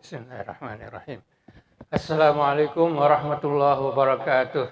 Bismillahirrahmanirrahim. Assalamualaikum warahmatullahi wabarakatuh.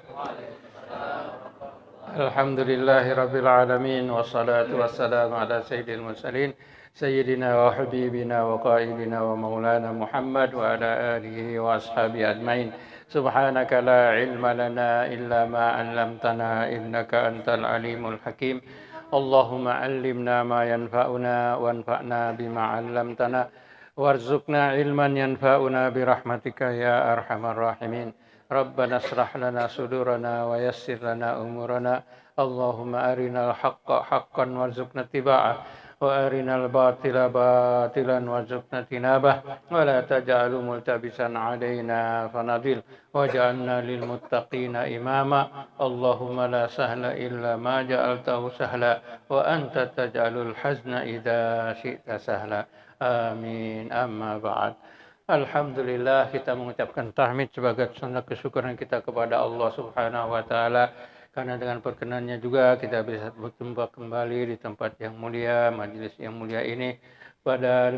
Alhamdulillahirabbil alamin wassalatu wassalamu ala sayyidil mursalin sayyidina wa habibina wa qaidina wa maulana Muhammad wa ala alihi wa ashabihi ajmain. Subhanaka la ilma lana illa ma 'allamtana innaka antal alimul hakim. Allahumma 'allimna ma yanfa'una wanfa'na bima 'allamtana warzuqna ilman yanfa'una birahmatika ya arhamar rahimin. Rabbana shrah lana sudurana wa yassir lana umurana. Allahumma arinal haqqa haqqan warzuqna ittiba'ah wa arinal batila batilan warzuqna tinabah wa la taj'alhu multabisan 'alaina fanadil waj'alna lil muttaqina imama. Allahumma la sahla illa ma ja'altahu sahla wa anta taj'alul hazna idza syi'ta sahla. Amin. Amma ba'd. Alhamdulillah, kita mengucapkan tahmid sebagai tanda kesyukuran kita kepada Allah Subhanahu wa taala, karena dengan perkenannya juga kita bisa berjumpa kembali di tempat yang mulia, majelis yang mulia ini pada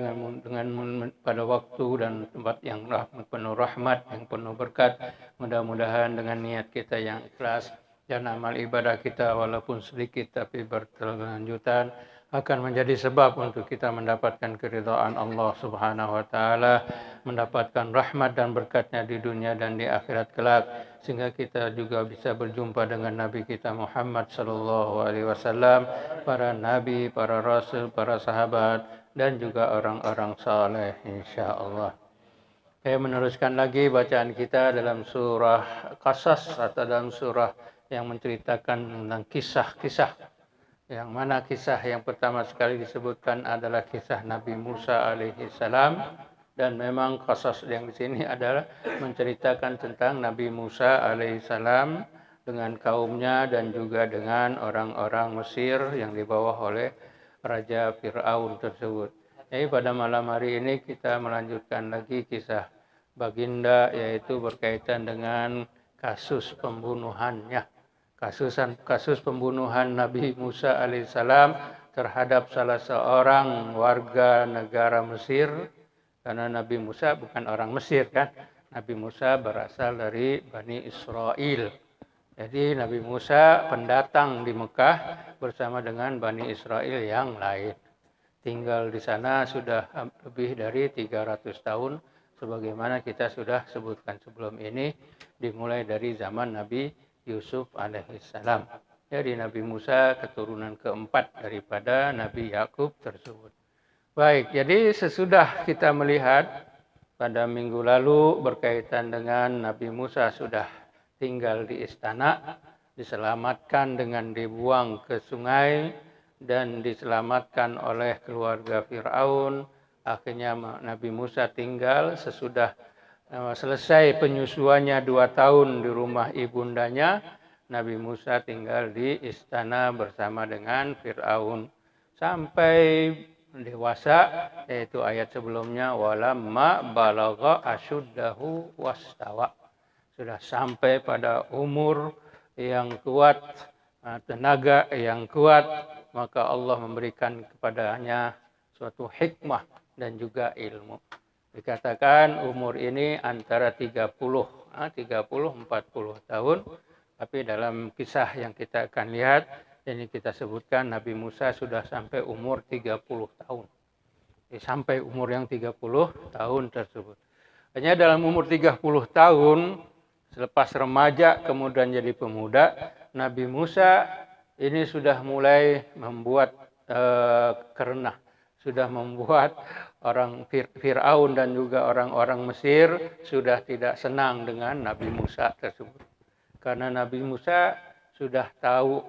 waktu dan tempat yang penuh rahmat, yang penuh berkat. Mudah-mudahan dengan niat kita yang ikhlas dan amal ibadah kita walaupun sedikit tapi berkelanjutan akan menjadi sebab untuk kita mendapatkan keridhaan Allah Subhanahu wa taala, mendapatkan rahmat dan berkatnya di dunia dan di akhirat kelak, sehingga kita juga bisa berjumpa dengan Nabi kita Muhammad sallallahu alaihi wasallam, para nabi, para rasul, para sahabat dan juga orang-orang saleh insyaallah. Saya meneruskan lagi bacaan kita dalam surah Qasas atau dalam surah yang menceritakan tentang kisah-kisah, yang mana kisah yang pertama sekali disebutkan adalah kisah Nabi Musa alaihi salam, dan memang Qasas yang di sini adalah menceritakan tentang Nabi Musa alaihi salam dengan kaumnya dan juga dengan orang-orang Mesir yang dibawa oleh Raja Fir'aun tersebut. Jadi pada malam hari ini kita melanjutkan lagi kisah baginda, yaitu berkaitan dengan kasus pembunuhannya. Kasus pembunuhan Nabi Musa alaihissalam terhadap salah seorang warga negara Mesir, karena Nabi Musa bukan orang Mesir kan, Nabi Musa berasal dari Bani Israel. Jadi Nabi Musa pendatang di Mekah bersama dengan Bani Israel yang lain. Tinggal di sana sudah lebih dari 300 tahun, sebagaimana kita sudah sebutkan sebelum ini, dimulai dari zaman Nabi Yusuf alaihissalam. Jadi Nabi Musa keturunan keempat daripada Nabi Yakub tersebut. Baik, jadi sesudah kita melihat pada minggu lalu berkaitan dengan Nabi Musa sudah tinggal di istana, diselamatkan dengan dibuang ke sungai dan diselamatkan oleh keluarga Fir'aun. Akhirnya Nabi Musa tinggal sesudah selesai penyusuannya 2 tahun di rumah ibundanya. Nabi Musa tinggal di istana bersama dengan Fir'aun sampai dewasa, yaitu ayat sebelumnya walamma balagha asyuddahu wastawa. Sudah sampai pada umur yang kuat, tenaga yang kuat, maka Allah memberikan kepadanya suatu hikmah dan juga ilmu. Dikatakan umur ini antara 30-40 tahun, tapi dalam kisah yang kita akan lihat ini kita sebutkan Nabi Musa sudah sampai umur 30 tahun. Sampai umur yang 30 tahun tersebut. Hanya dalam umur 30 tahun selepas remaja kemudian jadi pemuda, Nabi Musa ini sudah mulai membuat kerenah, sudah membuat orang Fir'aun dan juga orang-orang Mesir sudah tidak senang dengan Nabi Musa tersebut. Karena Nabi Musa sudah tahu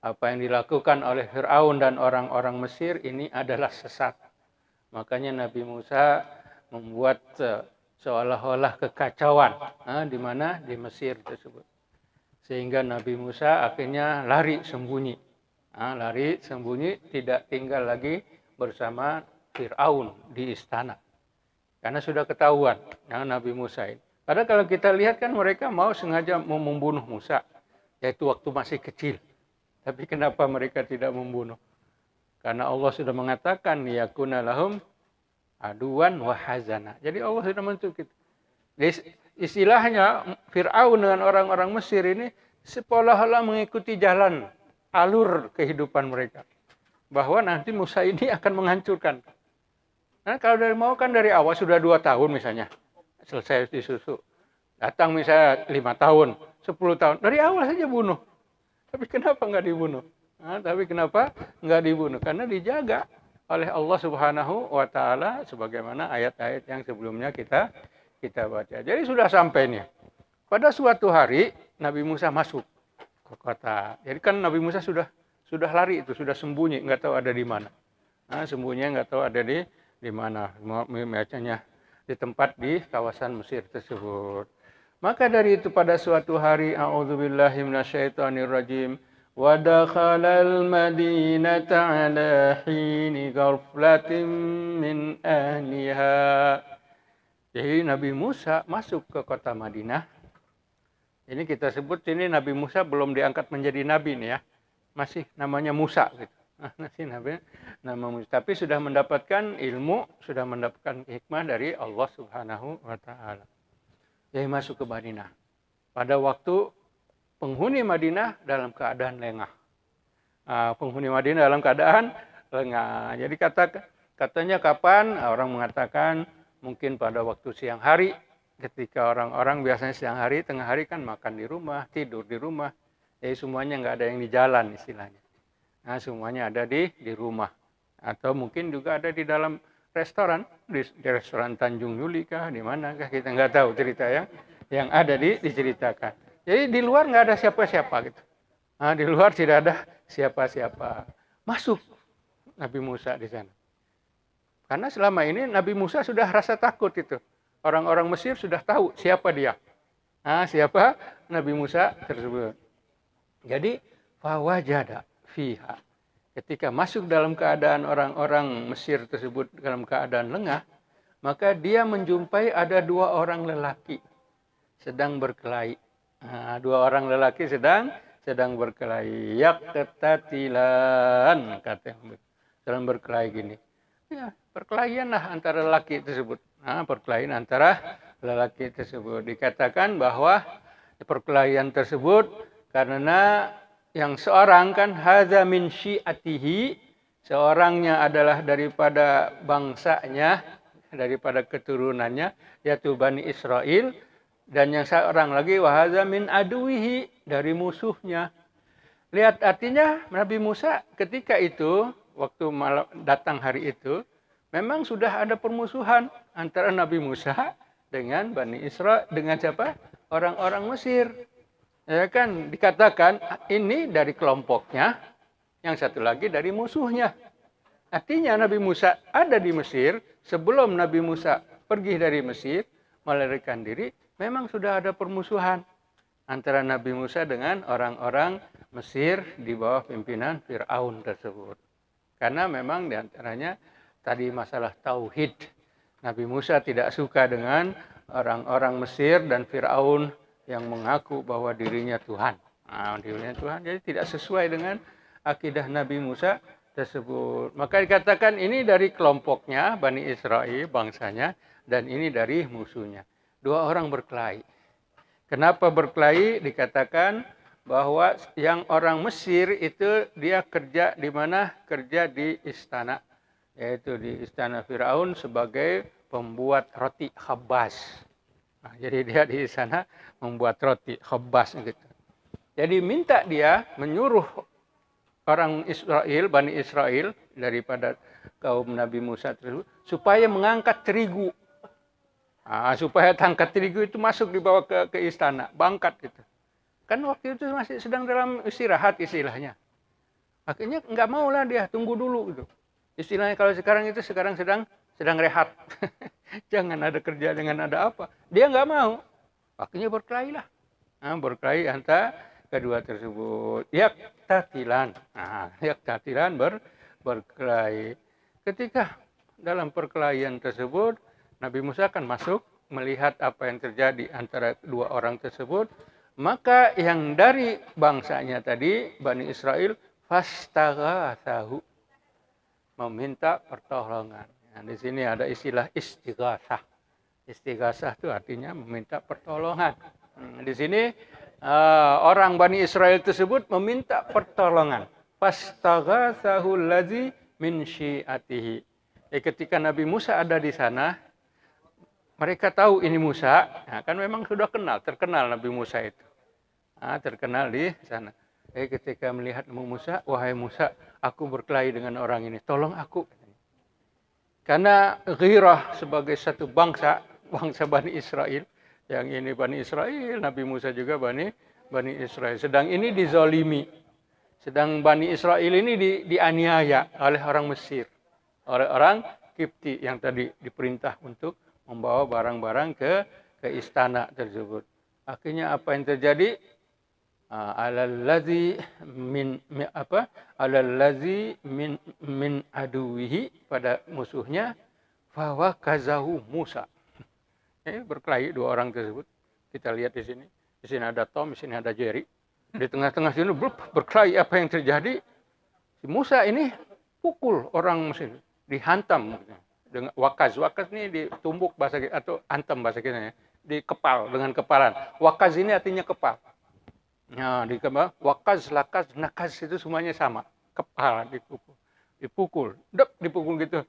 apa yang dilakukan oleh Fir'aun dan orang-orang Mesir ini adalah sesat. Makanya Nabi Musa membuat seolah-olah kekacauan di mana di Mesir tersebut. Sehingga Nabi Musa akhirnya lari sembunyi. Lari sembunyi, tidak tinggal lagi bersama Fir'aun di istana. Karena sudah ketahuan Nabi Musa ini. Padahal kalau kita lihat kan mereka sengaja mau membunuh Musa, yaitu waktu masih kecil. Tapi kenapa mereka tidak membunuh? Karena Allah sudah mengatakan yakuna lahum aduan wa hazana. Jadi Allah sudah menentukan. Istilahnya Fir'aun dengan orang-orang Mesir ini seolah-olah mengikuti jalan alur kehidupan mereka. Bahwa nanti Musa ini akan menghancurkan. Nah, kalau dari mau kan dari awal sudah 2 tahun misalnya selesai disusu. Datang misalnya 5 tahun, 10 tahun. Dari awal saja bunuh. Tapi kenapa nggak dibunuh? Tapi kenapa nggak dibunuh? Karena dijaga oleh Allah Subhanahu wa Ta'ala, sebagaimana ayat-ayat yang sebelumnya kita baca. Jadi sudah sampai nih. Pada suatu hari Nabi Musa masuk ke kota. Jadi kan Nabi Musa sudah lari itu, sudah sembunyi, nggak tahu ada di mana. Sembunyinya nggak tahu ada di mana. Bacanya di tempat di kawasan Mesir tersebut. Maka dari itu pada suatu hari, a'udzubillahi minasyaitonirrajim, wa dakhalal madinata ala hini ghaflatin min ahliha. Jadi Nabi Musa masuk ke kota Madinah. Ini kita sebut ini Nabi Musa belum diangkat menjadi nabi nih ya. Masih namanya Musa gitu. Masih nama Musa, tapi sudah mendapatkan ilmu, sudah mendapatkan hikmah dari Allah Subhanahu wa Ta'ala. Jadi masuk ke Madinah. Pada waktu penghuni Madinah dalam keadaan lengah. Penghuni Madinah dalam keadaan lengah. Jadi katanya kapan? Orang mengatakan mungkin pada waktu siang hari. Ketika orang-orang biasanya siang hari, tengah hari kan makan di rumah, tidur di rumah. Jadi semuanya nggak ada yang di jalan istilahnya. Semuanya ada di rumah. Atau mungkin juga ada di dalam restoran, di restoran Tanjung Yuli kah, di manakah, kita nggak tahu cerita yang ada diceritakan. Jadi di luar nggak ada siapa-siapa gitu. Di luar tidak ada siapa-siapa. Masuk Nabi Musa di sana. Karena selama ini Nabi Musa sudah rasa takut itu. Orang-orang Mesir sudah tahu siapa dia. Siapa Nabi Musa tersebut. Jadi fawajada fiha. Ketika masuk dalam keadaan orang-orang Mesir tersebut dalam keadaan lengah, maka dia menjumpai ada 2 orang lelaki sedang berkelahi. 2 orang lelaki sedang berkelahi. Yaqtatilan, katanya. Sedang berkelahi gini. Ya, perkelahianlah antara lelaki tersebut. Perkelahian antara lelaki tersebut. Dikatakan bahwa perkelahian tersebut karena yang seorang kan hadza min syi'atihi, seorangnya adalah daripada bangsanya, daripada keturunannya, yaitu Bani Israel, dan yang seorang lagi wa hadza min aduwihi, dari musuhnya. Lihat artinya Nabi Musa ketika itu waktu malam datang hari itu memang sudah ada permusuhan antara Nabi Musa dengan Bani Israel, dengan siapa? Orang-orang Mesir. Ya kan, dikatakan ini dari kelompoknya, yang satu lagi dari musuhnya. Artinya Nabi Musa ada di Mesir, sebelum Nabi Musa pergi dari Mesir, melarikan diri, memang sudah ada permusuhan antara Nabi Musa dengan orang-orang Mesir di bawah pimpinan Fir'aun tersebut. Karena memang diantaranya tadi masalah tauhid. Nabi Musa tidak suka dengan orang-orang Mesir dan Fir'aun yang mengaku bahwa dirinya Tuhan. Dirinya Tuhan, jadi tidak sesuai dengan akidah Nabi Musa tersebut. Maka dikatakan ini dari kelompoknya, Bani Israel, bangsanya, dan ini dari musuhnya. 2 orang berkelahi. Kenapa berkelahi? Dikatakan bahwa yang orang Mesir itu dia kerja di mana? Kerja di istana, yaitu di istana Fir'aun sebagai pembuat roti khabbaz. Jadi dia di sana membuat roti khabbaz gitu. Jadi minta dia menyuruh orang Israel, Bani Israel daripada kaum Nabi Musa tersebut supaya mengangkat terigu. Supaya tangkat terigu itu masuk dibawa ke istana, bangkat gitu. Kan waktu itu masih sedang dalam istirahat istilahnya. Akhirnya nggak mau lah dia, tunggu dulu gitu. Istilahnya kalau sekarang itu sedang rehat. Jangan ada kerja, jangan ada apa. Dia nggak mau. Akhirnya berkelahi lah. Berkelahi antara kedua tersebut. Yaqtatilan. Yaqtatilan berkelahi. Ketika dalam perkelahian tersebut, Nabi Musa akan masuk melihat apa yang terjadi antara 2 orang tersebut. Maka yang dari bangsanya tadi, Bani Israel, fastaghatsahu, meminta pertolongan. Nah, di sini ada istilah istighatsah. Istighatsah itu artinya meminta pertolongan. Di sini orang Bani Israel tersebut meminta pertolongan. Fastaghatsahu allazi min syi'atihi. Ketika Nabi Musa ada di sana, mereka tahu ini Musa, nah, kan memang sudah terkenal Nabi Musa itu. Nah, terkenal di sana. Ketika melihat Nabi Musa, wahai Musa, aku berkelahi dengan orang ini, tolong aku. Karena ghirah sebagai satu bangsa Bani Israel, yang ini Bani Israel, Nabi Musa juga Bani Israel. Sedang ini dizalimi. Sedang Bani Israel ini dianiaya oleh orang Mesir, oleh orang Kipti yang tadi diperintah untuk membawa barang-barang ke istana tersebut. Akhirnya apa yang terjadi? Alallazi min aduwihi, pada musuhnya, fawa kazahu Musa. Berkelahi dua orang tersebut. Kita lihat di sini. Di sini ada Tom, di sini ada Jerry. Di tengah-tengah sini berkelahi. Apa yang terjadi? Si Musa ini pukul orang Mesir, dihantam dengan wakaz. Wakaz ini ditumbuk bahasa atau antam bahasa kita ya. Di kepal, dengan kepalan. Wakaz ini artinya kepal. Nah, wakaz, lakaz, nakaz itu semuanya sama. Kepala dipukul. Dipukul gitu.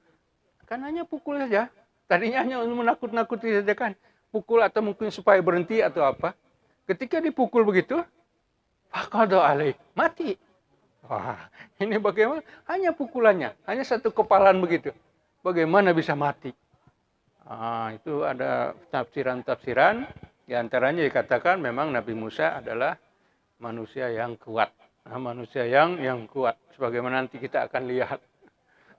Kan hanya pukul saja. Tadinya hanya untuk menakut-nakuti saja kan. Pukul atau mungkin supaya berhenti atau apa. Ketika dipukul begitu, faqada alaih, mati. Wah, ini bagaimana? Hanya pukulannya, hanya satu kepalan begitu. Bagaimana bisa mati? Itu ada tafsiran-tafsiran. Di antaranya dikatakan memang Nabi Musa adalah manusia yang kuat. Manusia yang kuat. Sebagaimana nanti kita akan lihat.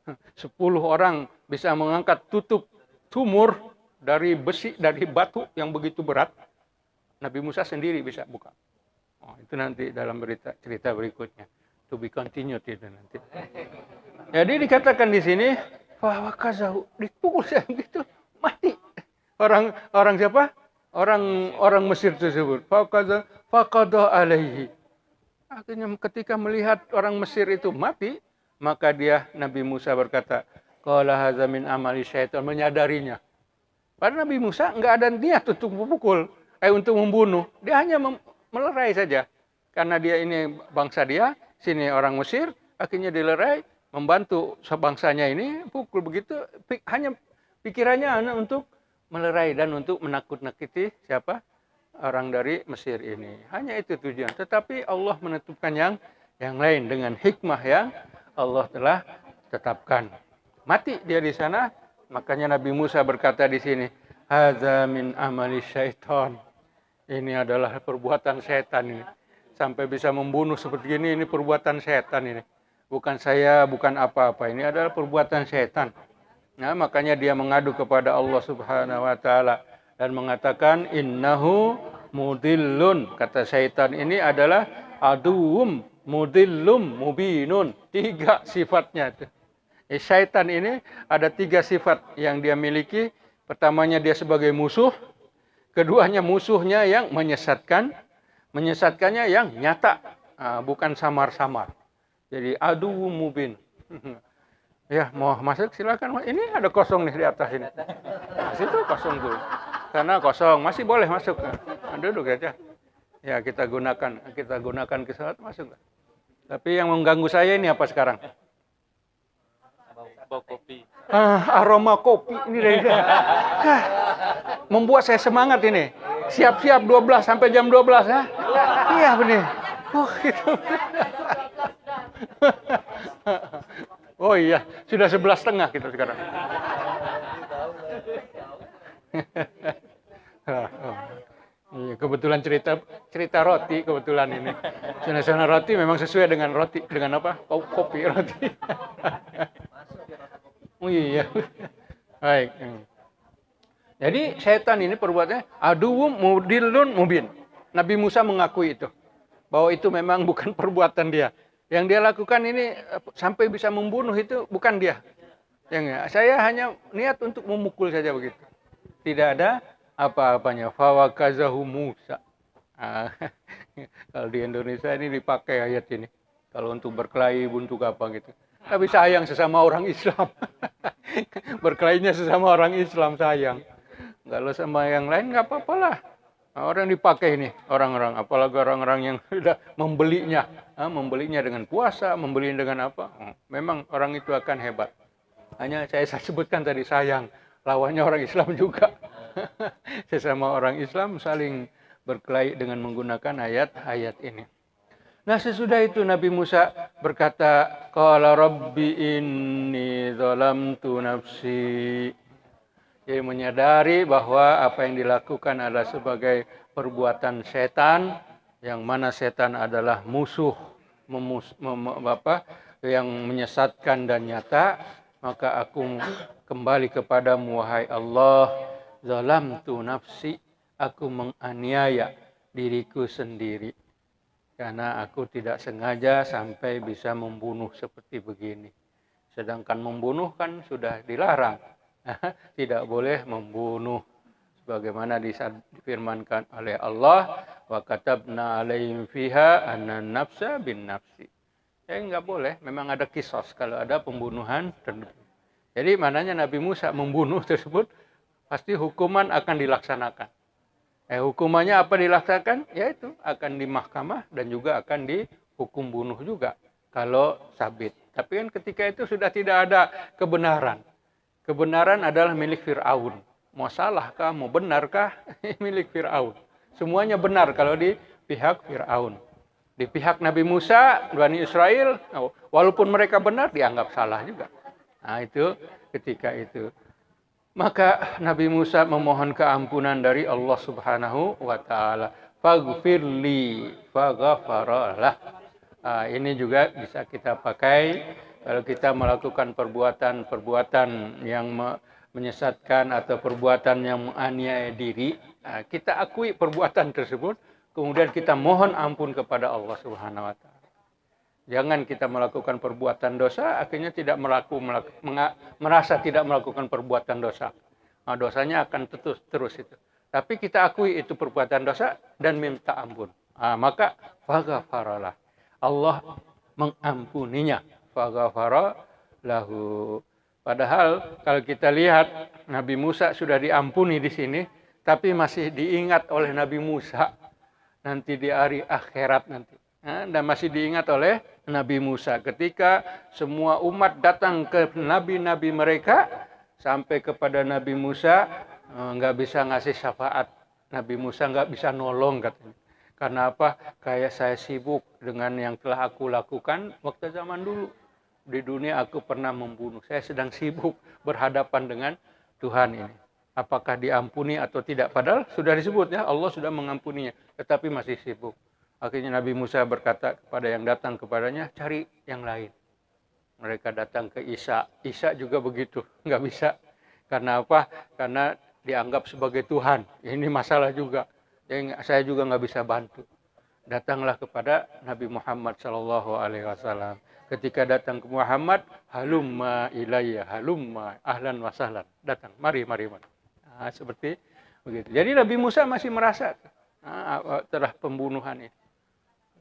10 orang bisa mengangkat tutup sumur dari besi, dari batu yang begitu berat. Nabi Musa sendiri bisa buka. Itu nanti dalam cerita berikutnya. To be continued itu nanti. Jadi dikatakan di sini, fawakazahu, dipukul gitu, mati. Orang siapa? Orang Mesir tersebut. Faqada alaihi. Akhirnya ketika melihat orang Mesir itu mati, maka Nabi Musa berkata, qala hadza min amali syaitan, menyadarinya. Padahal Nabi Musa enggak ada niat untuk memukul, untuk membunuh. Dia hanya melerai saja. Karena dia ini bangsa dia, sini orang Mesir, akhirnya dilerai, membantu sebangsanya ini, pukul begitu, hanya pikirannya hanya untuk melerai dan untuk menakut-nakuti siapa? Orang dari Mesir ini. Hanya itu tujuan. Tetapi Allah menentukan yang lain dengan hikmah yang Allah telah tetapkan. Mati dia di sana, makanya Nabi Musa berkata di sini, hadza min amali syaitan. Ini adalah perbuatan setan ini. Sampai bisa membunuh seperti ini perbuatan setan ini. Bukan saya, bukan apa-apa. Ini adalah perbuatan setan. Nah, makanya dia mengadu kepada Allah Subhanahu wa taala dan mengatakan innahu mudillun. Kata syaitan ini adalah aduwum mudillum mubinun. 3 sifatnya itu. Syaitan ini ada 3 sifat yang dia miliki. Pertamanya dia sebagai musuh. Keduanya musuhnya yang menyesatkan. Menyesatkannya yang nyata, bukan samar-samar. Jadi aduwum mubin. Ya, mau masuk silakan. Ini ada kosong nih di atas ini. Nah, situ kosong tuh. Sana kosong, masih boleh masuk. Duduk aja. Ya, kita gunakan kesalahan masuk. Tapi yang mengganggu saya ini apa sekarang? Bau kopi. Aroma kopi ini dari membuat saya semangat ini. Siap-siap 12 sampai jam 12 ya. Iya benar. Oh gitu. Oh iya, sudah 11:30 kita sekarang. Kebetulan cerita roti kebetulan ini. Suasana roti memang sesuai dengan roti, dengan apa? Kopi roti. Oh iya. Baik. Jadi setan ini perbuatannya aduwum mudillun mubin. Nabi Musa mengakui itu. Bahwa itu memang bukan perbuatan dia. Yang dia lakukan ini sampai bisa membunuh itu bukan dia. Saya hanya niat untuk memukul saja begitu. Tidak ada apa-apanya. Fawakazahu Musa. Kalau di Indonesia ini dipakai ayat ini. Kalau untuk berkelahi, untuk apa gitu. Tapi sayang sesama orang Islam. Berkelainya sesama orang Islam sayang. Kalau sama yang lain nggak apa-apalah. Orang dipakai ini orang-orang, apalagi orang-orang yang sudah membelinya, membelinya dengan puasa, membelinya dengan apa? Memang orang itu akan hebat. Hanya saya sebutkan tadi sayang, lawannya orang Islam juga. Sesama orang Islam saling berkelahi dengan menggunakan ayat-ayat ini. Nah sesudah itu Nabi Musa berkata, Qala Rabbi inni zalamtu nafsi. Jadi menyadari bahwa apa yang dilakukan adalah sebagai perbuatan setan, yang mana setan adalah musuh yang menyesatkan dan nyata, maka aku kembali kepadamu wahai Allah, zalamtu nafsi, aku menganiaya diriku sendiri. Karena aku tidak sengaja sampai bisa membunuh seperti begini. Sedangkan membunuh kan sudah dilarang. Tidak boleh membunuh. Sebagaimana difirmankan oleh Allah, wa katabna alaihim fiha annan nafsa bin nafsi. Enggak boleh, memang ada kisos kalau ada pembunuhan. Jadi maknanya Nabi Musa membunuh tersebut, pasti hukuman akan dilaksanakan. Hukumannya apa dilaksanakan? Yaitu akan di mahkamah dan juga akan dihukum bunuh juga kalau sabit. Tapi kan ketika itu sudah tidak ada kebenaran. Kebenaran adalah milik Fir'aun. Mau salahkah, mau benarkah, milik Fir'aun. Semuanya benar kalau di pihak Fir'aun. Di pihak Nabi Musa, Bani Israel, walaupun mereka benar, dianggap salah juga. Nah itu ketika itu. Maka Nabi Musa memohon keampunan dari Allah Subhanahu wa Ta'ala. Faghfirli faghfaralah. Ini juga bisa kita pakai kalau kita melakukan perbuatan yang menyesatkan atau perbuatan yang menganiaya diri. Kita akui perbuatan tersebut, kemudian kita mohon ampun kepada Allah Subhanahu wa Ta'ala. Jangan kita melakukan perbuatan dosa, akhirnya tidak merasa tidak melakukan perbuatan dosa. Nah, dosanya akan terus itu. Tapi kita akui itu perbuatan dosa dan minta ampun. Maka faghfaralah. Allah mengampuninya. Faghfara lahu. Padahal kalau kita lihat Nabi Musa sudah diampuni di sini, tapi masih diingat oleh Nabi Musa nanti di hari akhirat nanti. Dan masih diingat oleh Nabi Musa ketika semua umat datang ke nabi-nabi mereka sampai kepada Nabi Musa nggak bisa ngasih syafaat. Nabi Musa nggak bisa nolong katanya. Karena apa? Kayak saya sibuk dengan yang telah aku lakukan waktu zaman dulu. Di dunia aku pernah membunuh. Saya sedang sibuk berhadapan dengan Tuhan ini. Apakah diampuni atau tidak? Padahal sudah disebut ya, Allah sudah mengampuninya. Tetapi masih sibuk. Akhirnya Nabi Musa berkata kepada yang datang kepadanya, cari yang lain. Mereka datang ke Isa. Isa juga begitu, nggak bisa. Karena apa? Karena dianggap sebagai Tuhan. Ini masalah juga. Jadi saya juga nggak bisa bantu. Datanglah kepada Nabi Muhammad SAW. Ketika datang ke Muhammad, halumma ilayya, halumma ahlan wa sahlan. Datang, mari. Nah, seperti begitu. Jadi Nabi Musa masih merasa telah pembunuhan ini.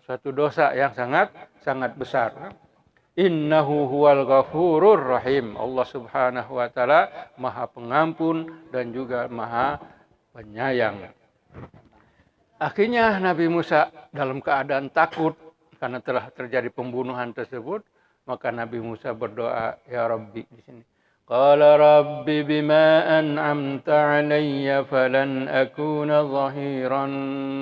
Suatu dosa yang sangat besar. Innahu huwal ghafurur rahim. Allah Subhanahu wa Ta'ala Maha Pengampun dan juga Maha Penyayang. Akhirnya Nabi Musa dalam keadaan takut karena telah terjadi pembunuhan tersebut, maka Nabi Musa berdoa, ya Rabbi di sini. Qala Rabbi bima an'amta 'alayya falan akuna zahiran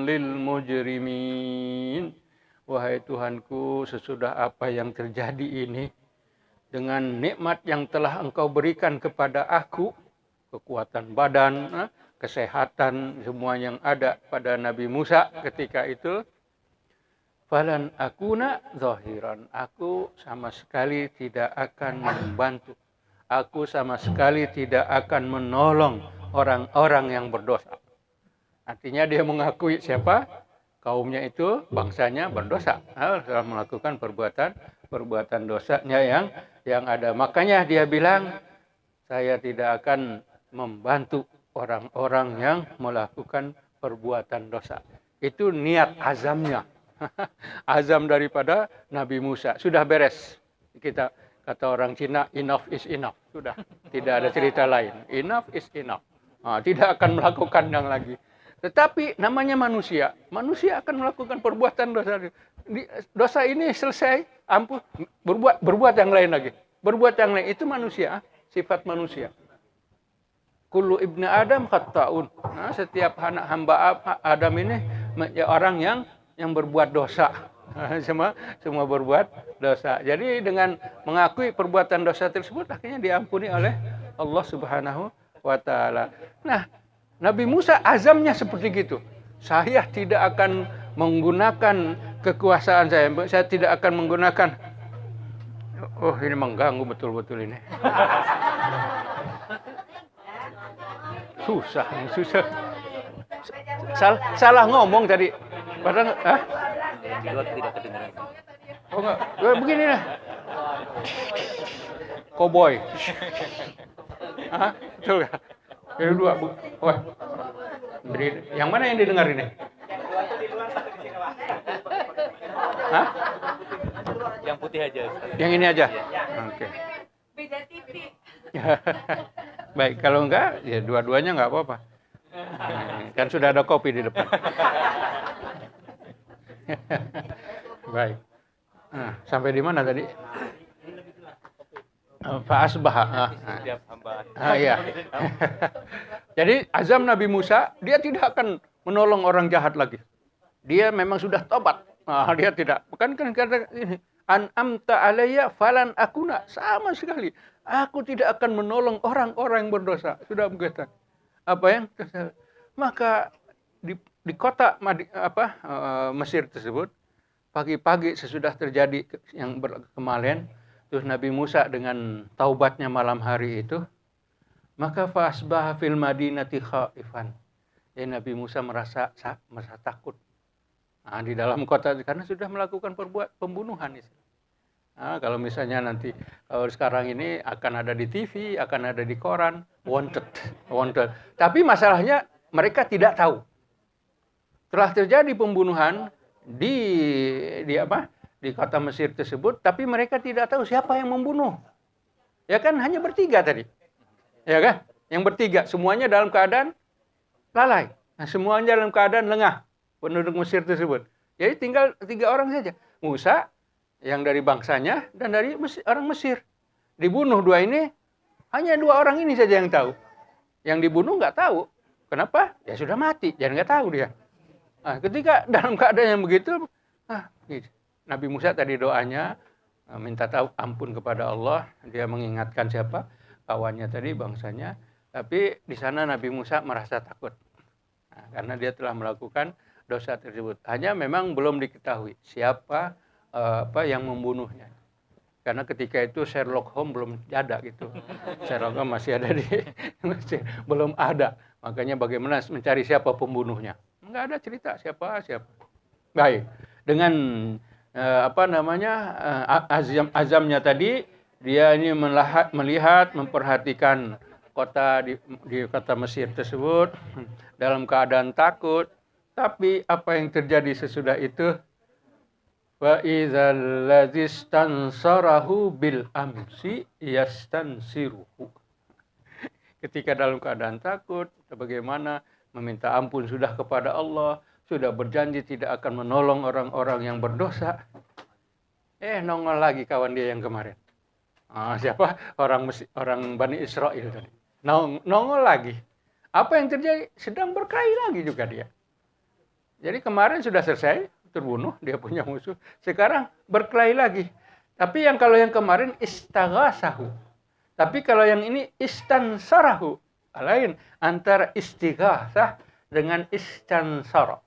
lil mujrimin. Wahai Tuhanku, sesudah apa yang terjadi ini, dengan nikmat yang telah Engkau berikan kepada aku, kekuatan badan, kesehatan, semua yang ada pada Nabi Musa ketika itu, falan akuna zahiran, aku sama sekali tidak akan membantu, aku sama sekali tidak akan menolong orang-orang yang berdosa. Artinya dia mengakui siapa? Kaumnya itu, bangsanya berdosa, telah melakukan perbuatan dosanya yang ada. Makanya dia bilang, saya tidak akan membantu orang-orang yang melakukan perbuatan dosa. Itu niat azamnya. Azam daripada Nabi Musa. Sudah beres. Kita kata orang Cina, enough is enough. Sudah, tidak ada cerita lain. Enough is enough. Tidak akan melakukan yang lagi. Tetapi namanya manusia. Manusia akan melakukan perbuatan dosa. Dosa ini selesai, ampun, berbuat yang lain lagi. Berbuat yang lain, itu manusia, sifat manusia. Kullu ibnu Adam khata'un. Setiap anak hamba Adam ini orang yang berbuat dosa. Semua berbuat dosa. Jadi dengan mengakui perbuatan dosa tersebut, akhirnya diampuni oleh Allah Subhanahu wa Ta'ala. Nah, Nabi Musa azamnya seperti gitu. Saya tidak akan menggunakan kekuasaan saya tidak akan menggunakan. Oh, ini mengganggu betul-betul ini. Susah. Salah ngomong tadi. Padahal, tidak kedengaran. Oh enggak, begini lah. Cowboy. Betul nggak? Yang dua. Wah. Yang mana yang didengar ini? Hah? Yang putih aja, Ustaz. Yang ini aja? Oke. Beda TV. Baik, kalau enggak, ya dua-duanya enggak apa-apa. Kan sudah ada kopi di depan. Baik. Sampai di mana tadi? Fa'asbah. Iya. Jadi azam Nabi Musa, dia tidak akan menolong orang jahat lagi. Dia memang sudah tobat. Dia tidak. Bukan kata ini, an'amta alayya falan akuna, sama sekali. Aku tidak akan menolong orang-orang yang berdosa. Sudah begitu. Apa yang maka di kota Mesir tersebut, pagi-pagi sesudah terjadi yang kemarin, terus Nabi Musa dengan taubatnya malam hari itu, maka fasbah fil madinati khaifan. Ya, Nabi Musa merasa takut. Di dalam kota karena sudah melakukan pembunuhan. Kalau misalnya nanti kalau sekarang ini akan ada di TV, akan ada di koran, wanted. Tapi masalahnya mereka tidak tahu. Telah terjadi pembunuhan di kota Mesir tersebut, tapi mereka tidak tahu siapa yang membunuh. Ya kan, hanya bertiga tadi. Ya kan? Yang bertiga, semuanya dalam keadaan lalai. Semuanya dalam keadaan lengah, penduduk Mesir tersebut. Jadi tinggal 3 orang saja. Musa, yang dari bangsanya, dan dari orang Mesir. Dibunuh 2 ini, hanya 2 orang ini saja yang tahu. Yang dibunuh nggak tahu. Kenapa? Ya sudah mati, jadi nggak tahu dia. Ketika dalam keadaan yang begitu, Nabi Musa tadi doanya minta ampun kepada Allah. Dia mengingatkan siapa? Kawannya tadi, bangsanya. Tapi di sana Nabi Musa merasa takut. Karena dia telah melakukan dosa tersebut. Hanya memang belum diketahui siapa yang membunuhnya. Karena ketika itu Sherlock Holmes belum ada gitu. Sherlock Holmes masih ada di Mesir, belum ada. Makanya bagaimana mencari siapa pembunuhnya? Enggak ada cerita siapa. Baik. Dengan azamnya tadi, dia ini melihat, memperhatikan kota di kota Mesir tersebut dalam keadaan takut. Tapi apa yang terjadi sesudah itu? Wa idzal ladzi istansarahu bil amsi yastansiruhu. Ketika dalam keadaan takut, bagaimana meminta ampun sudah kepada Allah, sudah berjanji tidak akan menolong orang-orang yang berdosa. Nongol lagi kawan dia yang kemarin. Siapa? Orang Bani Israel tadi. Nongol lagi. Apa yang terjadi? Sedang berkelahi lagi juga dia. Jadi kemarin sudah selesai, terbunuh, dia punya musuh. Sekarang berkelahi lagi. Tapi kalau yang kemarin istaghasahu. Tapi kalau yang ini istansarahu. Lain antara istighasah dengan istansara.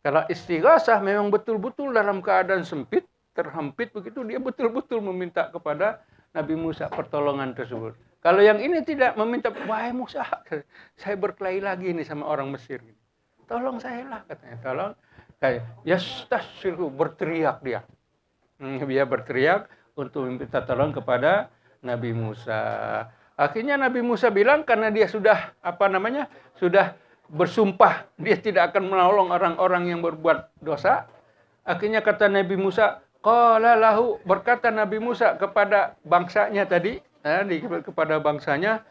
Kalau istighasah memang betul-betul dalam keadaan sempit, terhempit begitu, dia betul-betul meminta kepada Nabi Musa pertolongan tersebut. Kalau yang ini tidak meminta, wahai Musa, saya berkelahi lagi ini sama orang Mesir. Tolong saya lah, katanya. Tolong. Yastasirhu, berteriak dia. Dia berteriak untuk meminta tolong kepada Nabi Musa. Akhirnya Nabi Musa bilang, karena dia sudah sudah bersumpah dia tidak akan menolong orang-orang yang berbuat dosa. Akhirnya kata Nabi Musa, qala lahu, berkata Nabi Musa kepada bangsanya tadi, kepada bangsanya,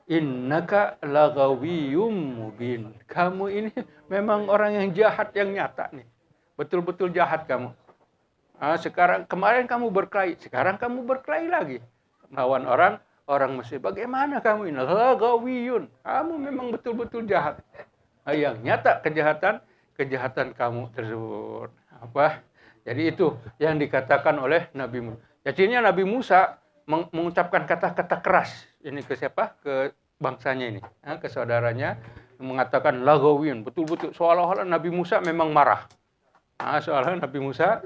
innaka lagawiyyum mubin. Kamu ini memang orang yang jahat yang nyata nih. Betul-betul jahat kamu. Sekarang kemarin kamu berkelahi, sekarang kamu berkelahi lagi melawan orang Mesir. Bagaimana kamu ini? Lagawiyyun. Kamu memang betul-betul jahat. Yang nyata kejahatan kamu tersebut. Apa? Jadi itu yang dikatakan oleh Nabi Musa. Jadinya Nabi Musa mengucapkan kata-kata keras ini ke siapa? Ke bangsanya ini, ke saudaranya, mengatakan lagawiyyun. Betul-betul seolah-olah Nabi Musa memang marah. Seolah Nabi Musa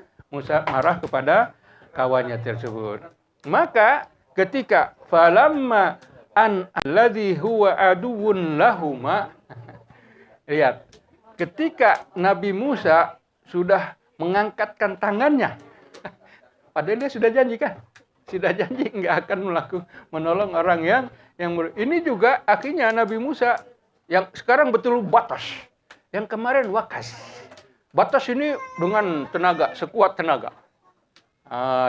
marah kepada kawannya tersebut. Maka ketika falamma an alladhi huwa aduwwun lahuma, lihat, ketika Nabi Musa sudah mengangkatkan tangannya, padahal dia sudah janji kan, sudah janji nggak akan menolong orang yang ini juga akhirnya Nabi Musa yang sekarang betul batas, yang kemarin wakas. Batas ini dengan tenaga, sekuat tenaga.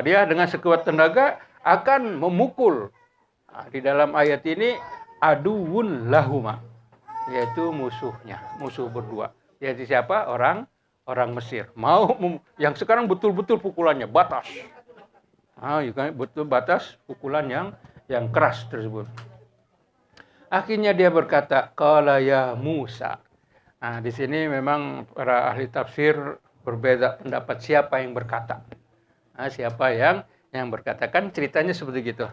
Dia dengan sekuat tenaga akan memukul. Di dalam ayat ini aduwwun lahuma, yaitu musuhnya, musuh berdua. Yaitu siapa? Orang Mesir. Yang sekarang betul-betul pukulannya batas. Betul batas pukulan yang keras tersebut. Akhirnya dia berkata, qala ya Musa. Di sini memang para ahli tafsir berbeda pendapat siapa yang berkata. Siapa yang berkata, kan ceritanya seperti gitu.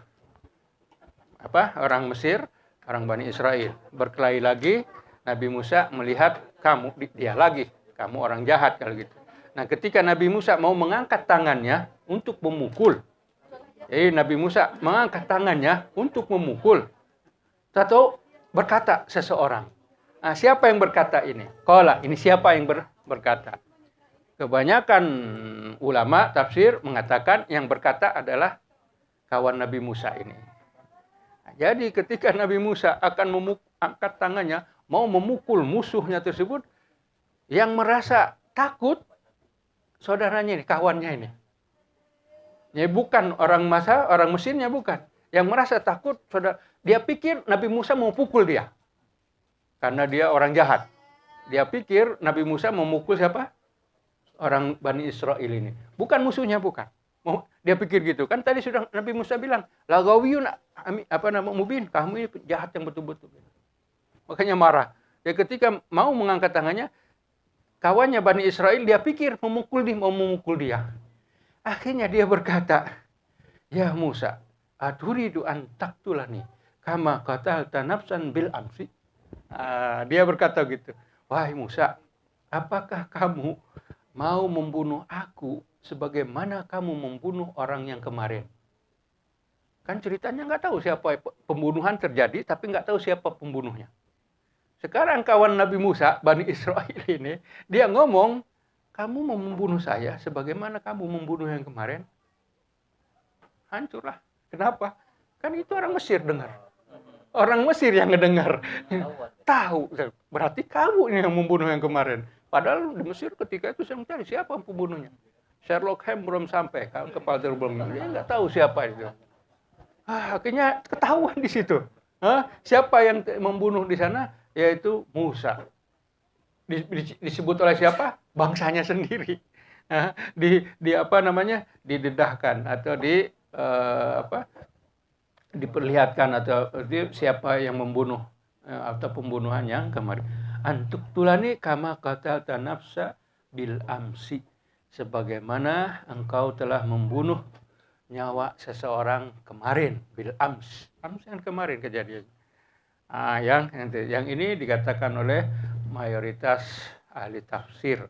Orang Mesir, orang Bani Israel berkelahi lagi, Nabi Musa melihat dia lagi, kamu orang jahat kalau gitu. Nah, ketika Nabi Musa mau mengangkat tangannya untuk memukul, Nabi Musa mengangkat tangannya untuk memukul, atau berkata seseorang. Siapa yang berkata ini? Qala, ini siapa yang berkata? Kebanyakan ulama tafsir mengatakan yang berkata adalah kawan Nabi Musa ini. Jadi ketika Nabi Musa akan angkat tangannya, mau memukul musuhnya tersebut, yang merasa takut saudaranya ini, kawannya ini. Ya, bukan orang Mesirnya, bukan. Yang merasa takut, dia pikir Nabi Musa mau pukul dia. Karena dia orang jahat. Dia pikir Nabi Musa memukul siapa? Orang Bani Israel ini. Bukan musuhnya, bukan. Dia pikir gitu. Kan tadi sudah Nabi Musa bilang, lagawiyyun mubin. Kamu ini jahat yang betul-betul. Makanya marah. Ya, ketika mau mengangkat tangannya, kawannya Bani Israel, dia pikir mau memukul dia. Akhirnya dia berkata, ya Musa, aturidu an taqtulani kama qatalta nafsan bil amsi. Dia berkata gitu, wahai Musa, apakah kamu mau membunuh aku sebagaimana kamu membunuh orang yang kemarin? Kan ceritanya nggak tahu siapa pembunuhan terjadi, tapi nggak tahu siapa pembunuhnya. Sekarang kawan Nabi Musa, Bani Israel ini, dia ngomong, kamu mau membunuh saya sebagaimana kamu membunuh yang kemarin? Hancurlah. Kenapa? Kan itu orang Mesir dengar. Orang Mesir yang ngedengar. Tahu. Berarti kamu ini yang membunuh yang kemarin. Padahal di Mesir ketika itu saya mencari siapa pembunuhnya. Sherlock Holmes belum sampai. Kepala belum. Dia nggak tahu siapa itu. Akhirnya ketahuan di situ. Siapa yang membunuh di sana? Yaitu Musa. Disebut oleh siapa? Bangsanya sendiri. Didedahkan atau diperlihatkan atau siapa yang membunuh atau pembunuhan yang kemarin. Antuk tulani kama qatalta nafsa bil amsi, sebagaimana engkau telah membunuh nyawa seseorang kemarin, bil ams. Ams yang kemarin kejadian. Yang ini dikatakan oleh mayoritas ahli tafsir,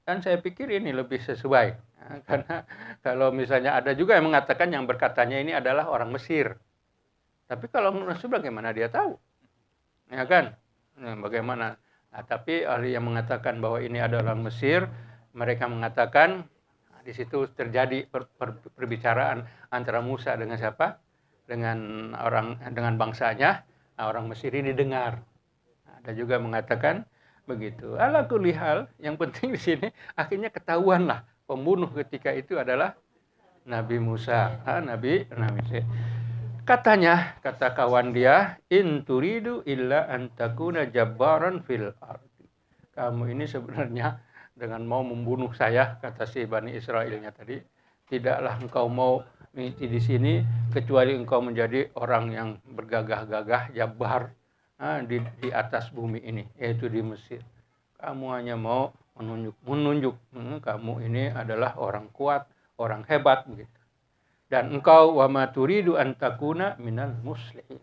dan saya pikir ini lebih sesuai. Karena kalau misalnya ada juga yang mengatakan yang berkatanya ini adalah orang Mesir. Tapi kalau menurut bagaimana dia tahu? Ya kan? Bagaimana? Tapi ahli yang mengatakan bahwa ini adalah orang Mesir, mereka mengatakan di situ terjadi perbicaraan antara Musa dengan siapa? Dengan bangsanya. Orang Mesir ini dengar. Ada juga mengatakan begitu. Ala kulli hal, yang penting di sini akhirnya ketahuanlah pembunuh ketika itu adalah Nabi Musa. Nabi Musa. Kata kawan dia, in turidu illa an takuna jabbaran fil ardi. Kamu ini sebenarnya dengan mau membunuh saya, kata si Bani Israilnya tadi, tidaklah engkau mau mati di sini kecuali engkau menjadi orang yang bergagah-gagah, jabbar di atas bumi ini, yaitu di Mesir. Kamu hanya mau menunjuk kamu ini adalah orang kuat, orang hebat begitu. Dan engkau wa ma turidu an takuna minal muslimin.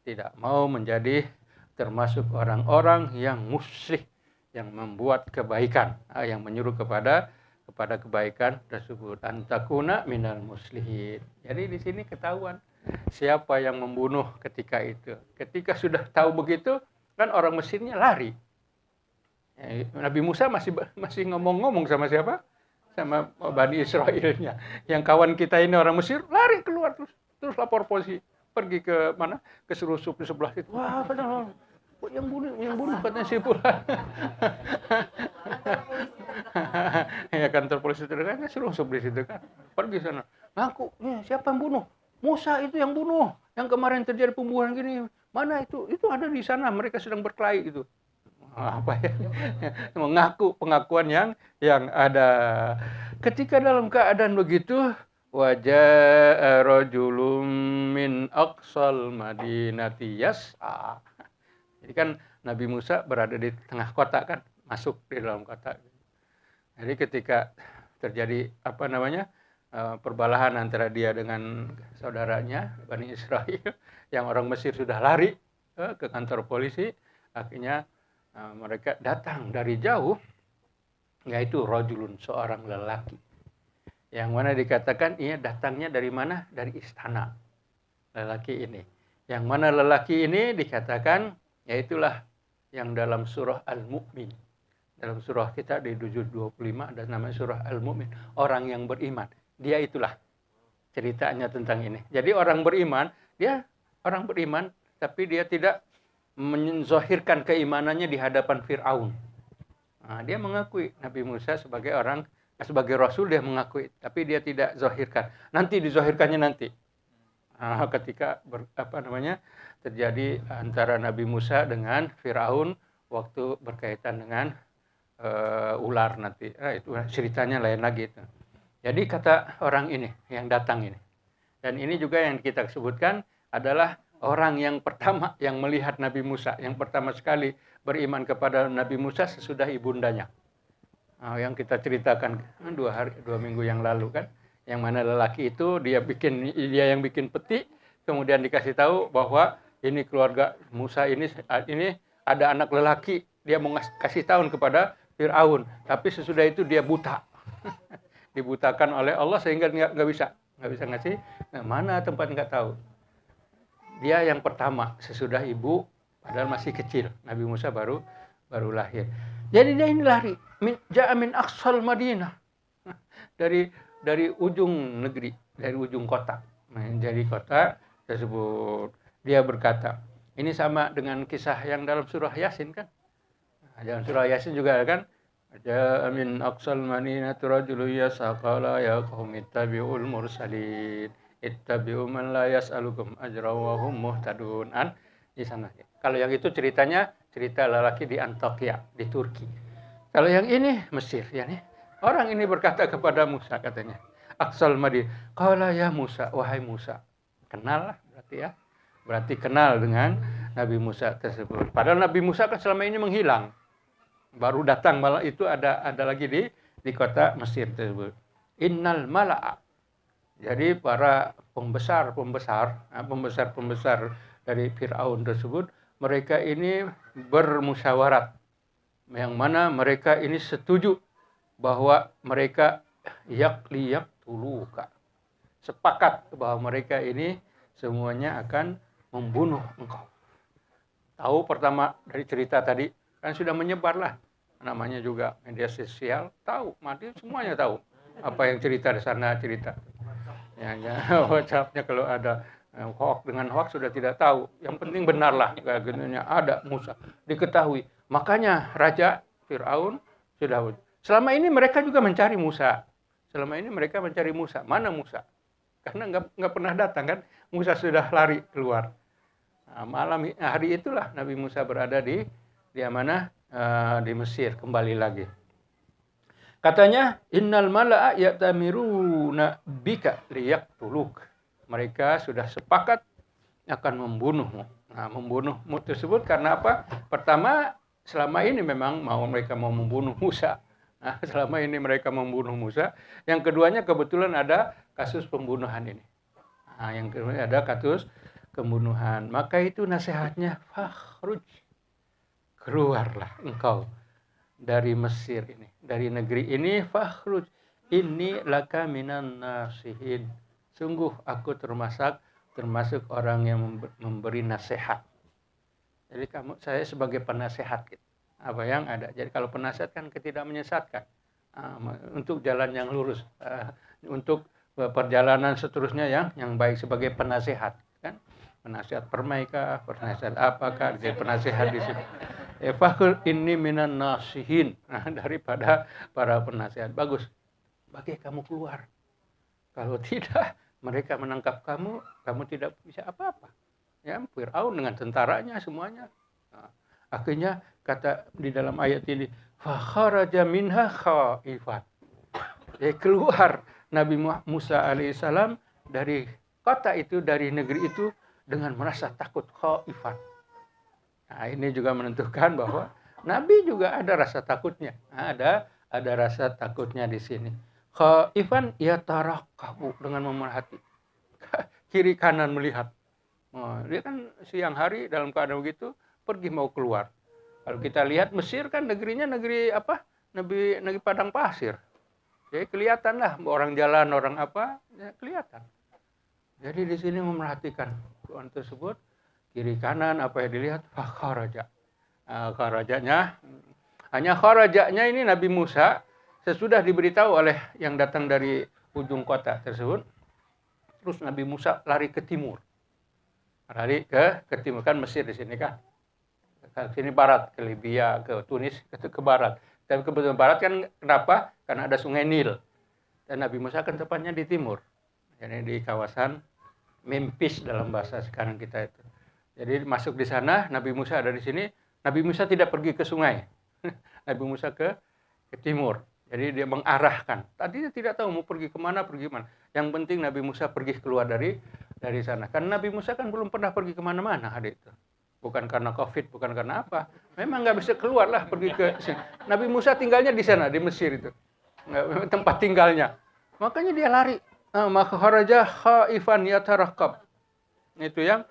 Tidak mau menjadi termasuk orang-orang yang muslih, yang membuat kebaikan, yang menyuruh kepada kebaikan tersebut. An takuna minal muslimin. Jadi di sini ketahuan siapa yang membunuh ketika itu. Ketika sudah tahu begitu, kan orang Mesirnya lari. Nabi Musa masih ngomong-ngomong sama siapa? Sama Bani Israilnya. Yang kawan kita ini orang Mesir lari keluar terus lapor polisi, pergi ke mana, ke Serusup di sebelah situ. Wah, benar, yang bunuh katanya si pula. Ya kantor polisi terdekatnya Serusup di situ kan, pergi sana ngaku, siapa yang bunuh? Musa itu yang bunuh, yang kemarin terjadi pembunuhan gini, mana itu ada di sana, mereka sedang berkelahi gitu. Apa ya, mengaku pengakuan yang ada. Ketika dalam keadaan begitu, wajah rajulun min aqsal madinati yas'a. Jadi kan Nabi Musa berada di tengah kota kan, masuk di dalam kota. Jadi ketika terjadi perbalahan antara dia dengan saudaranya Bani Israil, yang orang Mesir sudah lari ke kantor polisi, akhirnya mereka datang dari jauh, yaitu rajulun, seorang lelaki. Yang mana dikatakan ia datangnya dari mana? Dari istana. Lelaki ini. Yang mana lelaki ini dikatakan, yaitulah yang dalam surah Al-Mu'min. Dalam surah kita di 725 ada namanya surah Al-Mu'min. Orang yang beriman. Dia itulah ceritanya tentang ini. Jadi orang beriman, tapi dia tidak menzahirkan keimanannya di hadapan Fir'aun. Dia mengakui Nabi Musa sebagai rasul, dia mengakui, tapi dia tidak zahirkan. Nanti dizahirkannya nanti. Ketika terjadi antara Nabi Musa dengan Fir'aun waktu berkaitan dengan ular nanti. Itu ceritanya lain lagi itu. Jadi kata orang ini yang datang ini. Dan ini juga yang kita sebutkan adalah orang yang pertama yang melihat Nabi Musa, yang pertama sekali beriman kepada Nabi Musa sesudah ibundanya. Yang kita ceritakan 2 minggu yang lalu kan, yang mana lelaki itu dia yang bikin peti, kemudian dikasih tahu bahwa ini keluarga Musa ini ada anak lelaki, dia mau kasih tahu kepada Fir'aun, tapi sesudah itu dia buta. Dibutakan oleh Allah sehingga nggak bisa ngasih. Mana tempat nggak tahu. Dia yang pertama sesudah ibu, padahal masih kecil. Nabi Musa baru lahir. Jadi dia ini lari. Ja'a min aqsal Madinah. Dari ujung negeri, dari ujung kota. Dari kota tersebut. Dia berkata, ini sama dengan kisah yang dalam surah Yasin kan. Dalam surah Yasin juga kan. Ja'a min aqsal Madinah rajulun yas'aqala ya qaumi ittabi'ul mursalin. Ittabi'u man la yas'alukum ajra wa hum muhtadun. Di sana. Kalau yang itu cerita lelaki di Antakya, di Turki. Kalau yang ini Mesir, ya nih. Orang ini berkata kepada Musa katanya, Aqsal Madinah, qala ya Musa, wahai Musa. Kenal lah berarti ya. Berarti kenal dengan Nabi Musa tersebut. Padahal Nabi Musa kan selama ini menghilang. Baru datang malah itu ada lagi di kota Mesir tersebut. Innal mala'a. Jadi para pembesar dari Fir'aun tersebut, mereka ini bermusyawarat. Yang mana mereka ini setuju bahwa mereka yaqtuluka. Sepakat bahwa mereka ini semuanya akan membunuh engkau. Tahu pertama dari cerita tadi, kan sudah menyebarlah. Namanya juga media sosial, tahu, mati semuanya tahu. Apa yang cerita di sana cerita. Ya, WhatsApp-nya kalau ada hoax dengan hoax sudah tidak tahu. Yang penting benarlah ada Musa diketahui. Makanya Raja Fir'aun sudah. Selama ini mereka juga mencari Musa. Mana Musa? karena nggak pernah datang kan. Musa sudah lari keluar. Nah, hari itulah Nabi Musa berada di mana? Di Mesir kembali lagi. Katanya innal mala'a ya'tamiruna bika liyaqtuluk. Mereka sudah sepakat akan membunuhmu. Nah, membunuhmu tersebut karena apa? Pertama, selama ini memang mereka mau membunuh Musa. Nah, selama ini mereka membunuh Musa. Yang keduanya kebetulan ada kasus pembunuhan ini. Nah, yang kedua ada kasus pembunuhan. Maka itu nasihatnya, fakhruj, keluarlah engkau dari Mesir ini, dari negeri ini, fakhruj, inni laka minan nasihin. Sungguh aku termasuk orang yang memberi nasihat. Jadi saya sebagai penasehat gitu. Apa yang ada. Jadi kalau penasehat kan tidak menyesatkan. Untuk jalan yang lurus, untuk perjalanan seterusnya yang baik sebagai penasehat kan. Penasehat permaikah, penasehat apakah, jadi penasehat di situ. Fakhur ini minan nasihin. Nah, daripada para penasehat. Bagus. Bagi kamu keluar. Kalau tidak, mereka menangkap kamu tidak bisa apa-apa. Ya, Fir'aun dengan tentaranya semuanya. Nah, akhirnya kata di dalam ayat ini, fakharaja minha khaifan. Keluar Nabi Musa alaihissalam dari kota itu, dari negeri itu dengan merasa takut, khaifan. Nah, ini juga menentukan bahwa Nabi juga ada rasa takutnya. Nah, ada rasa takutnya di sini. Khaifan yataraqabu, dengan memerhati. Kiri kanan melihat. Dia kan siang hari dalam keadaan begitu pergi mau keluar. Kalau kita lihat Mesir kan negerinya negeri apa? Negeri padang pasir. Jadi kelihatanlah orang jalan, orang apa, ya kelihatan. Jadi di sini memerhatikan Tuhan tersebut. Kiri kanan apa yang dilihat, kharaja. Kharajanya, hanya kharajanya ini Nabi Musa sesudah diberitahu oleh yang datang dari ujung kota tersebut. Terus Nabi Musa lari ke timur. Lari ke timur, kan Mesir di sini kan. Ke sini barat, ke Libya, ke Tunis, ke barat. Tapi kebetulan barat kan kenapa? Karena ada sungai Nil. Dan Nabi Musa kan tepatnya di timur. Jadi di kawasan Memphis dalam bahasa sekarang kita itu. Jadi masuk di sana, Nabi Musa ada di sini. Nabi Musa tidak pergi ke sungai. Nabi Musa ke timur. Jadi dia mengarahkan. Tadinya tidak tahu mau pergi kemana. Yang penting Nabi Musa pergi keluar dari sana. Karena Nabi Musa kan belum pernah pergi kemana-mana hari itu. Bukan karena COVID, bukan karena apa. Memang nggak bisa keluar lah pergi ke sini. Nabi Musa tinggalnya di sana, di Mesir itu. Tempat tinggalnya. Makanya dia lari. Maka kharaja khaifan yatarakab. Itu yang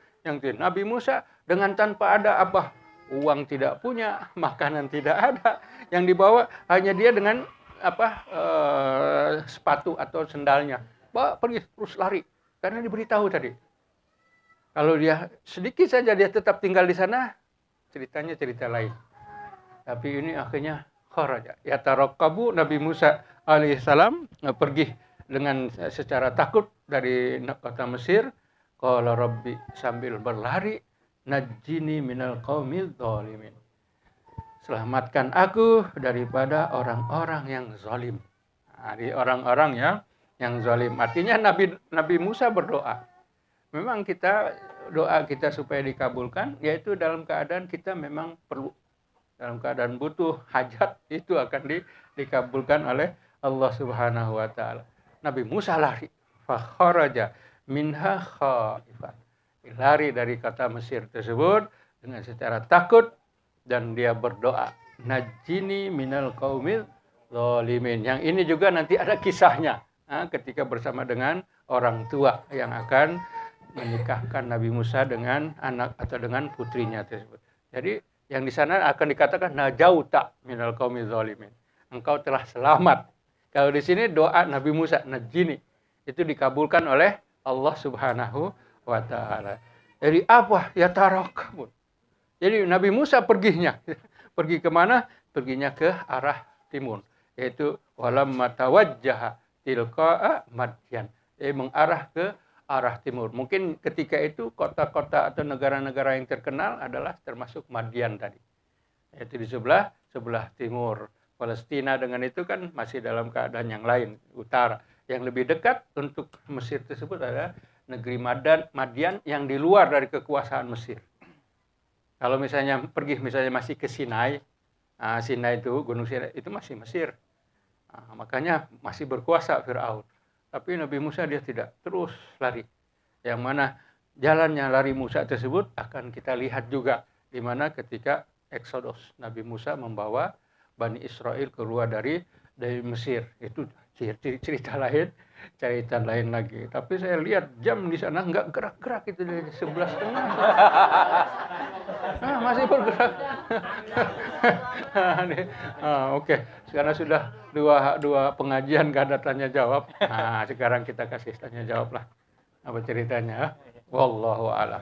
Nabi Musa dengan tanpa ada apa, uang tidak punya, makanan tidak ada, yang dibawa hanya dia dengan apa, sepatu atau sendalnya. Bawa pergi terus lari karena diberitahu tadi. Kalau dia sedikit saja dia tetap tinggal di sana, ceritanya cerita lain. Tapi ini akhirnya kharaja. Ya tarakabu, Nabi Musa alaihissalam pergi dengan secara takut dari kota Mesir. Qala Rabbi, sambil berlari, najjini minal qaumil zalimin. Selamatkan aku daripada orang-orang yang zalim. Dari orang-orang yang zalim. Artinya Nabi Musa berdoa. Memang doa kita supaya dikabulkan, yaitu dalam keadaan kita memang perlu. Dalam keadaan butuh, hajat, itu akan dikabulkan oleh Allah Subhanahu wa Ta'ala. Nabi Musa lari. Fakharaja minha khaifan. Lari dari kota Mesir tersebut dengan secara takut dan dia berdoa, najjini minal qaumil zalimin. Yang ini juga nanti ada kisahnya ketika bersama dengan orang tua yang akan menikahkan Nabi Musa dengan anak atau dengan putrinya tersebut. Jadi yang di sana akan dikatakan najauta minal qaumil zalimin. Engkau telah selamat. Kalau di sini doa Nabi Musa najjini itu dikabulkan oleh Allah Subhanahu wa Ta'ala. Jadi apa? Ya tarakabun. Jadi Nabi Musa perginya kemana? Perginya ke arah timur, yaitu walamma tawajjaha tilqa'a Madyan. Jadi mengarah ke arah timur. Mungkin ketika itu kota-kota atau negara-negara yang terkenal adalah termasuk Madyan tadi. Yaitu di sebelah timur. Palestina dengan itu kan masih dalam keadaan yang lain, utara. Yang lebih dekat untuk Mesir tersebut adalah negeri Madian yang di luar dari kekuasaan Mesir. Kalau misalnya pergi misalnya masih ke Sinai, Sinai itu Gunung Sinai itu masih Mesir. Makanya masih berkuasa Firaun. Tapi Nabi Musa dia tidak, terus lari. Yang mana jalannya lari Musa tersebut akan kita lihat juga di mana ketika Exodus Nabi Musa membawa Bani Israel keluar dari Mesir. Itu cerita lain lagi. Tapi saya lihat jam di sana nggak gerak-gerak, itu dari 11:30. Masih bergerak. Oke. Sekarang sudah dua pengajian gak ada tanya jawab. Sekarang kita kasih tanya jawab lah. Apa ceritanya? Wallahu a'lam.